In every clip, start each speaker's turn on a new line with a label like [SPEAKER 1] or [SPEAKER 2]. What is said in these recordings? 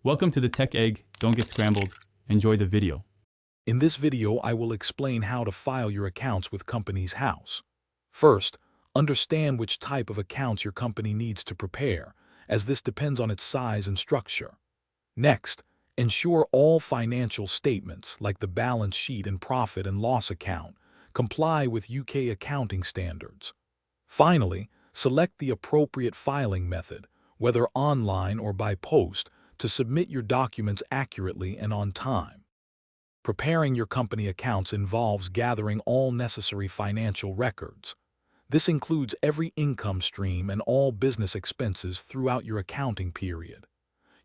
[SPEAKER 1] Welcome to the Tech Egg. Don't get scrambled. Enjoy the video.
[SPEAKER 2] In this video, I will explain how to file your accounts with Companies House. First, understand which type of accounts your company needs to prepare, as this depends on its size and structure. Next, ensure all financial statements, like the balance sheet and profit and loss account, comply with UK accounting standards. Finally, select the appropriate filing method, whether online or by post, to submit your documents accurately and on time. Preparing your company accounts involves gathering all necessary financial records. This includes every income stream and all business expenses throughout your accounting period.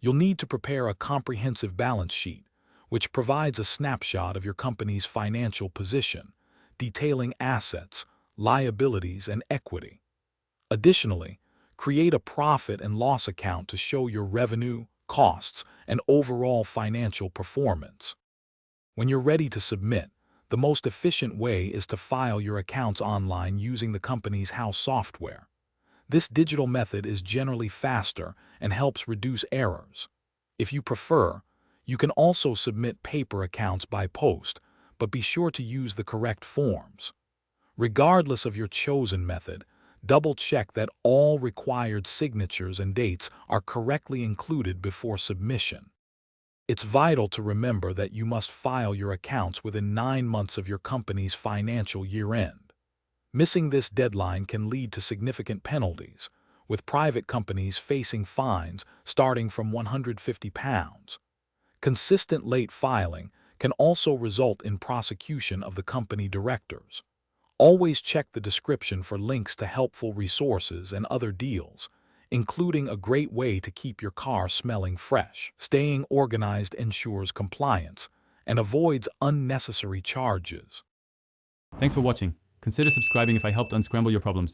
[SPEAKER 2] You'll need to prepare a comprehensive balance sheet, which provides a snapshot of your company's financial position, detailing assets, liabilities, and equity. Additionally, create a profit and loss account to show your revenue, costs, and overall financial performance. When you're ready to submit, the most efficient way is to file your accounts online using the Companies House software. This digital method is generally faster and helps reduce errors. If you prefer, you can also submit paper accounts by post, but be sure to use the correct forms. Regardless of your chosen method, double-check that all required signatures and dates are correctly included before submission. It's vital to remember that you must file your accounts within 9 months of your company's financial year-end. Missing this deadline can lead to significant penalties, with private companies facing fines starting from £150. Consistent late filing can also result in prosecution of the company directors. Always check the description for links to helpful resources and other deals, including a great way to keep your car smelling fresh. Staying organized ensures compliance and avoids unnecessary charges.
[SPEAKER 1] Thanks for watching. Consider subscribing if I helped unscramble your problems.